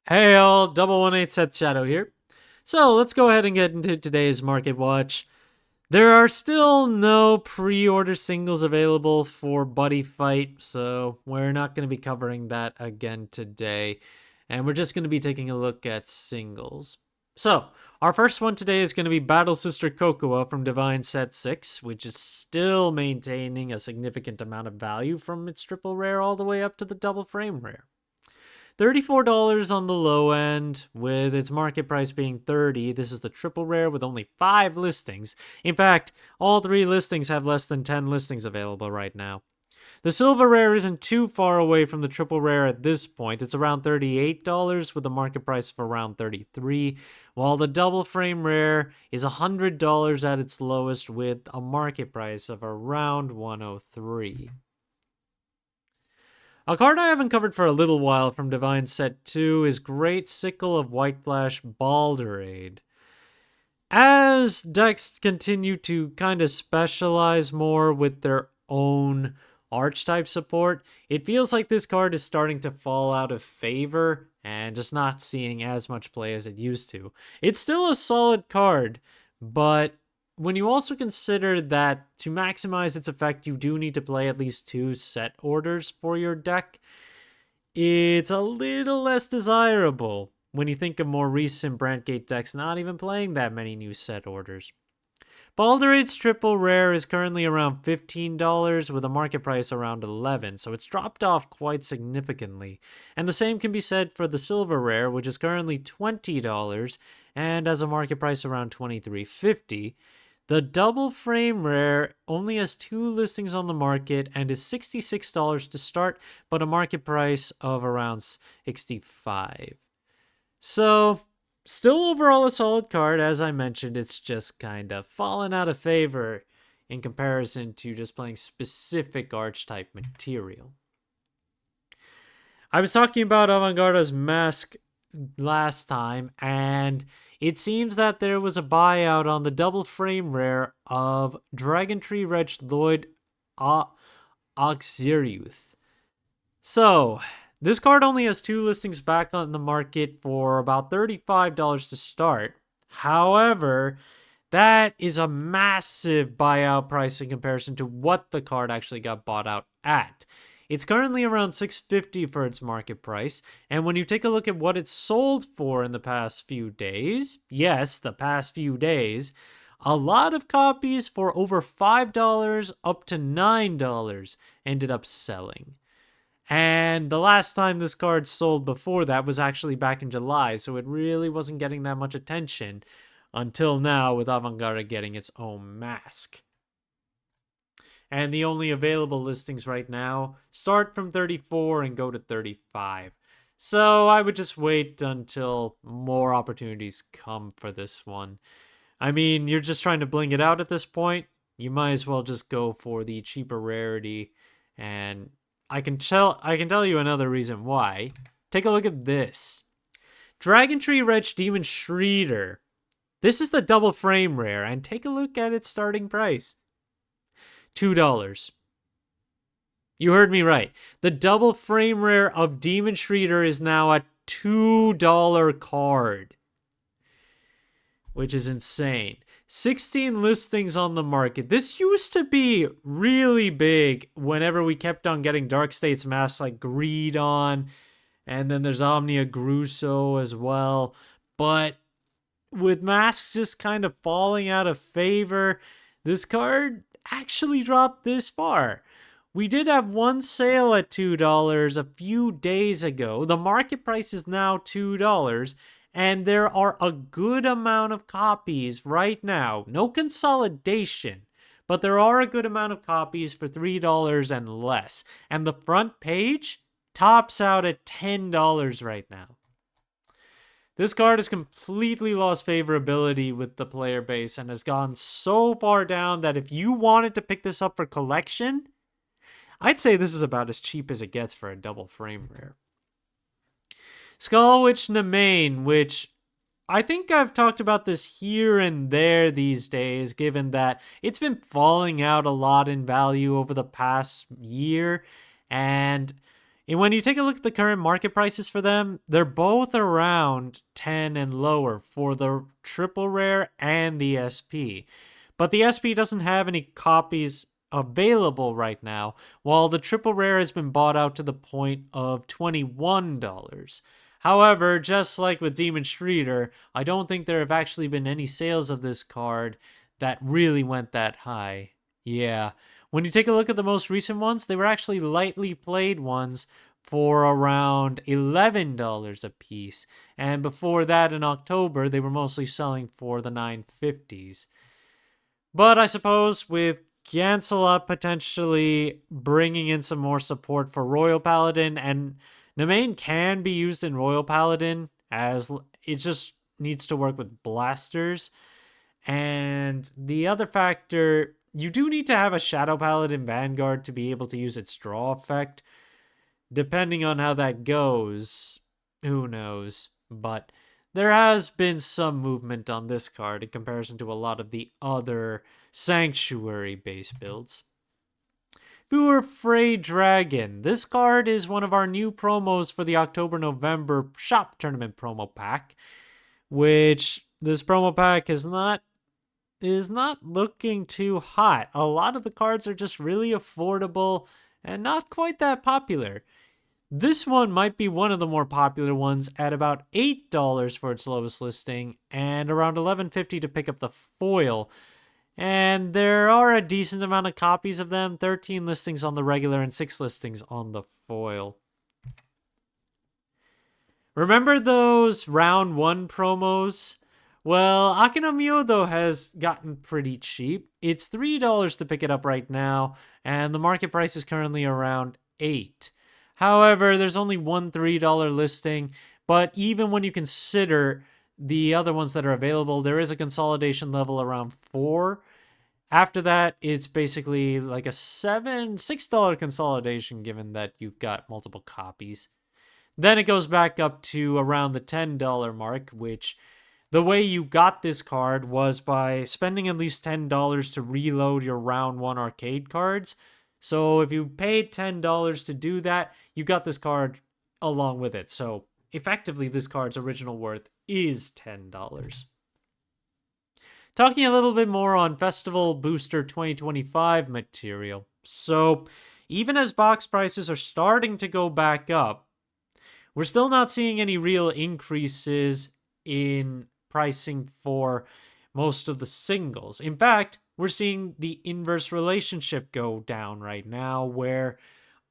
Hey all, double 18 Seth Shadow here. So let's go ahead and get into today's market watch. There are still no pre-order singles available for Buddy Fight, so we're not going to be covering that again today. And we're just going to be taking a look at singles. So, our first one today is going to be Battle Sister Cocoa from DivineZ 6, which is still maintaining a significant amount of value from its triple rare all the way up to the double frame rare. $34 on the low end, with its market price being $30. This is the triple rare with only 5 listings. In fact, all 3 listings have less than 10 listings available right now. The silver rare isn't too far away from the triple rare at this point. It's around $38 with a market price of around $33, while the double frame rare is $100 at its lowest with a market price of around $103. A card I haven't covered for a little while from DivineZ 2 is Great Sickle of White Flash Balderade. As decks continue to kind of specialize more with their own archetype support, it feels like this card is starting to fall out of favor and just not seeing as much play as it used to. It's still a solid card, but when you also consider that to maximize its effect, you do need to play at least 2 set orders for your deck, it's a little less desirable when you think of more recent Brandgate decks not even playing that many new set orders. Baldurade's triple rare is currently around $15 with a market price around $11, so it's dropped off quite significantly. And the same can be said for the silver rare, which is currently $20 and has a market price around $23.50. The double frame rare only has 2 listings on the market and is $66 to start, but a market price of around $65. So, still overall a solid card. As I mentioned, it's just kind of fallen out of favor in comparison to just playing specific archetype material. I was talking about Avantgarde's Mask last time, and it seems that there was a buyout on the double frame rare of Dragontree Wretch Lloyd Auxeriuth. So, this card only has 2 listings back on the market for about $35 to start. However, that is a massive buyout price in comparison to what the card actually got bought out at. It's currently around $6.50 for its market price, and when you take a look at what it's sold for in the past few days, yes, the past few days, a lot of copies for over $5 up to $9 ended up selling. And the last time this card sold before that was actually back in July, so it really wasn't getting that much attention until now with Avantgarde getting its own mask. And the only available listings right now start from 34 and go to 35. So I would just wait until more opportunities come for this one. I mean, you're just trying to bling it out at this point. You might as well just go for the cheaper rarity. And I can tell you another reason why. Take a look at this. Dragontree Wretch Demon Shreeder. This is the double frame rare, and take a look at its starting price. $2. You heard me right. The double frame rare of Demon Shreeder is now a $2 card, which is insane. 16 listings on the market. This used to be really big whenever we kept on getting Dark States masks like Greedon, and then there's Omnia Gruso as well. But with masks just kind of falling out of favor, this card actually dropped this far. We did have one sale at $2 a few days ago. The market price is now $2, and there are a good amount of copies right now. No consolidation, but there are a good amount of copies for $3 and less. And the front page tops out at $10 right now. This card has completely lost favorability with the player base and has gone so far down that if you wanted to pick this up for collection, I'd say this is about as cheap as it gets for a double frame rare. Skullwitch Nemain, which I think I've talked about this here and there these days, given that it's been falling out a lot in value over the past year, and And when you take a look at the current market prices for them, they're both around 10 and lower for the triple rare and the SP. But the SP doesn't have any copies available right now, while the triple rare has been bought out to the point of $21. However, just like with Demon Streeter, I don't think there have actually been any sales of this card that really went that high. Yeah. When you take a look at the most recent ones, they were actually lightly played ones for around $11 a piece. And before that, in October, they were mostly selling for the 950s. But I suppose with Gancelot potentially bringing in some more support for Royal Paladin, and Nemain can be used in Royal Paladin, as it just needs to work with blasters. And the other factor, you do need to have a Shadow Paladin Vanguard to be able to use its draw effect. Depending on how that goes, who knows. But there has been some movement on this card in comparison to a lot of the other Sanctuary base builds. Fewer Frey Dragon. This card is one of our new promos for the October-November shop tournament promo pack, which this promo pack is not looking too hot. A lot of the cards are just really affordable and not quite that popular. This one might be one of the more popular ones at about $8 for its lowest listing and around $11.50 to pick up the foil. And there are a decent amount of copies of them, 13 listings on the regular and 6 listings on the foil. Remember those round 1 promos? Well, Akina Myodo has gotten pretty cheap. It's $3 to pick it up right now, and the market price is currently around $8. However, there's only one $3 listing, but even when you consider the other ones that are available, there is a consolidation level around 4. After that, it's basically like a $6 consolidation, given that you've got multiple copies. Then it goes back up to around the $10 mark, which the way you got this card was by spending at least $10 to reload your round 1 arcade cards. So if you paid $10 to do that, you got this card along with it. So effectively, this card's original worth is $10. Talking a little bit more on Festival Booster 2025 material. So even as box prices are starting to go back up, we're still not seeing any real increases in pricing for most of the singles. In fact, we're seeing the inverse relationship go down right now, where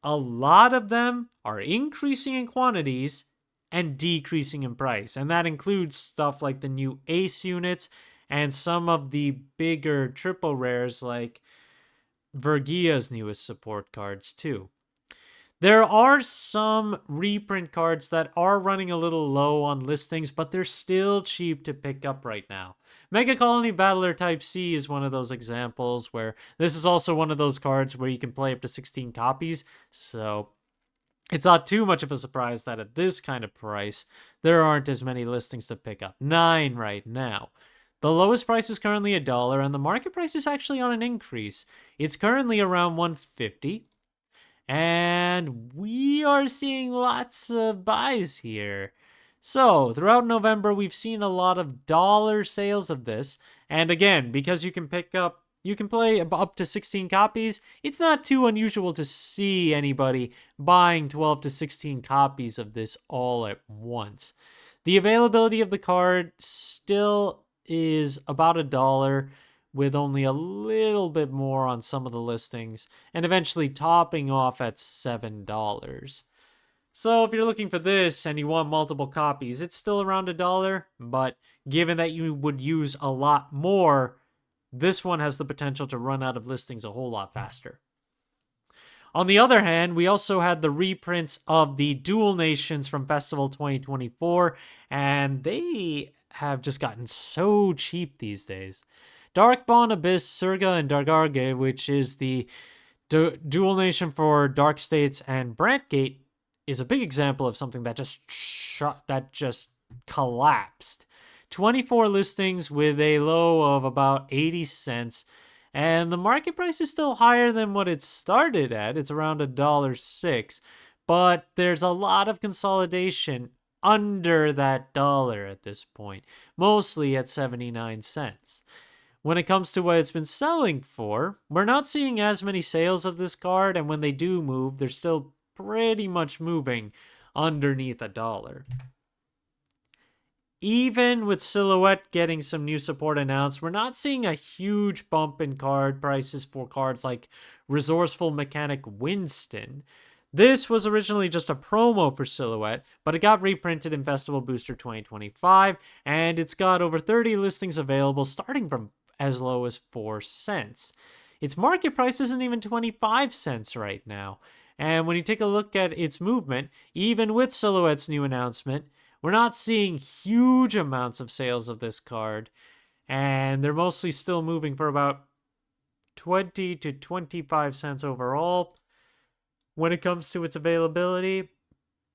a lot of them are increasing in quantities and decreasing in price. And that includes stuff like the new Ace units and some of the bigger triple rares like Vergia's newest support cards too. There are some reprint cards that are running a little low on listings, but they're still cheap to pick up right now. Mega Colony Battler Type C is one of those examples where this is also one of those cards where you can play up to 16 copies, so it's not too much of a surprise that at this kind of price, there aren't as many listings to pick up. 9 right now. The lowest price is currently $1, and the market price is actually on an increase. It's currently around $150. And we are seeing lots of buys here. So throughout November, we've seen a lot of dollar sales of this. And again, because you can play up to 16 copies, it's not too unusual to see anybody buying 12 to 16 copies of this all at once. The availability of the card still is about $1, with only a little bit more on some of the listings, and eventually topping off at $7. So if you're looking for this and you want multiple copies, it's still around $1, but given that you would use a lot more, this one has the potential to run out of listings a whole lot faster. On the other hand, we also had the reprints of the Dual Nations from Festival 2024, and they have just gotten so cheap these days. Darkbond, Abyss, Surga, and Dargarge, which is the dual nation for Dark States and Brantgate, is a big example of something that just collapsed. 24 listings with a low of about 80 cents, and the market price is still higher than what it started at. It's around $1.06, but there's a lot of consolidation under that dollar at this point, mostly at 79 cents. When it comes to what it's been selling for, we're not seeing as many sales of this card, and when they do move, they're still pretty much moving underneath a dollar. Even with Silhouette getting some new support announced, we're not seeing a huge bump in card prices for cards like Resourceful Mechanic Winston. This was originally just a promo for Silhouette, but it got reprinted in Festival Booster 2025, and it's got over 30 listings available starting from as low as 4 cents. Its market price isn't even 25 cents right now. And when you take a look at its movement, even with Silhouette's new announcement, we're not seeing huge amounts of sales of this card. And they're mostly still moving for about 20 to 25 cents overall. When it comes to its availability,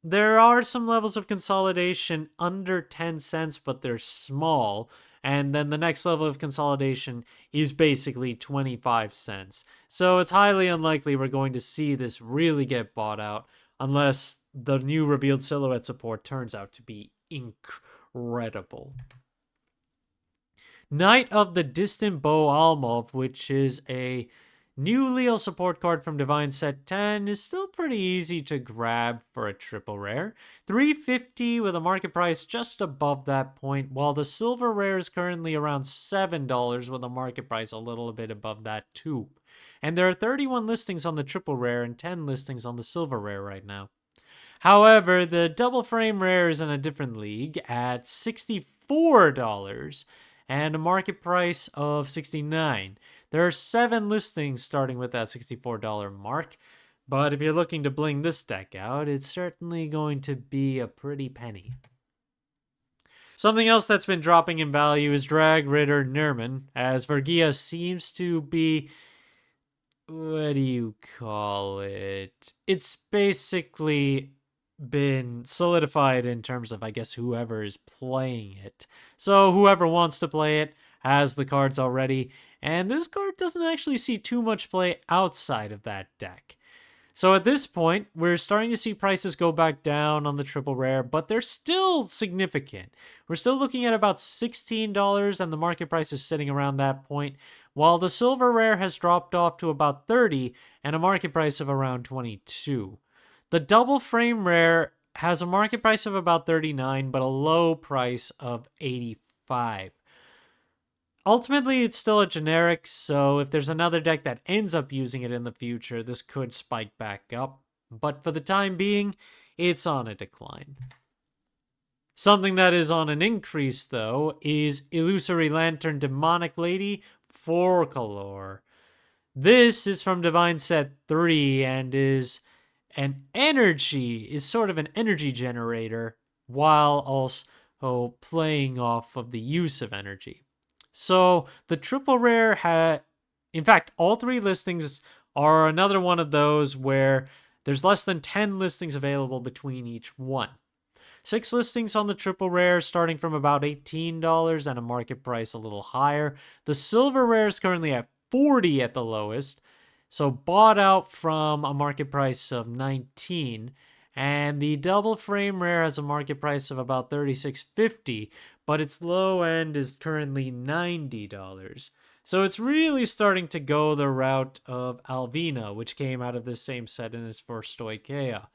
there are some levels of consolidation under 10 cents, but they're small. And then the next level of consolidation is basically 25 cents. So it's highly unlikely we're going to see this really get bought out unless the new revealed Silhouette support turns out to be incredible. Knight of the Distant Bow Almov, which is a new Leo support card from DivineZ 10, is still pretty easy to grab for a triple rare. $3.50 with a market price just above that point, while the silver rare is currently around $7 with a market price a little bit above that too. And there are 31 listings on the triple rare and 10 listings on the silver rare right now. However, the double frame rare is in a different league at $64 and a market price of $69. There are 7 listings starting with that $64 mark, but if you're looking to bling this deck out, it's certainly going to be a pretty penny. Something else that's been dropping in value is Drag Ritter Nerman, as Vergia seems to be, what do you call it? It's basically been solidified in terms of, I guess, whoever is playing it. So whoever wants to play it has the cards already, and this card doesn't actually see too much play outside of that deck. So at this point, we're starting to see prices go back down on the triple rare, but they're still significant. We're still looking at about $16, and the market price is sitting around that point, while the silver rare has dropped off to about $30 and a market price of around $22. The double frame rare has a market price of about $39, but a low price of $85. Ultimately, it's still a generic, so if there's another deck that ends up using it in the future, this could spike back up. But for the time being, it's on a decline. Something that is on an increase, though, is Illusory Lantern Demonic Lady 4-color. This is from DivineZ 3 and is sort of an energy generator while also playing off of the use of energy. So the triple rare in fact, all 3 listings are another one of those where there's less than 10 listings available between each one. 6 listings on the triple rare starting from about $18 and a market price a little higher. The silver rare is currently at $40 at the lowest, so bought out from a market price of $19. And the double frame rare has a market price of about $36.50, but its low end is currently $90. So it's really starting to go the route of Alvina, which came out of this same set and is for Stoicheia.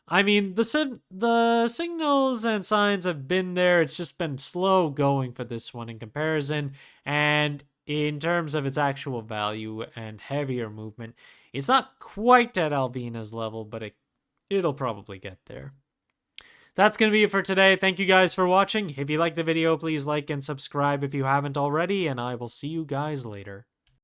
I mean, the signals and signs have been there. It's just been slow going for this one in comparison. And in terms of its actual value and heavier movement, it's not quite at Alvina's level, but it'll probably get there. That's going to be it for today. Thank you guys for watching. If you liked the video, please like and subscribe if you haven't already, and I will see you guys later.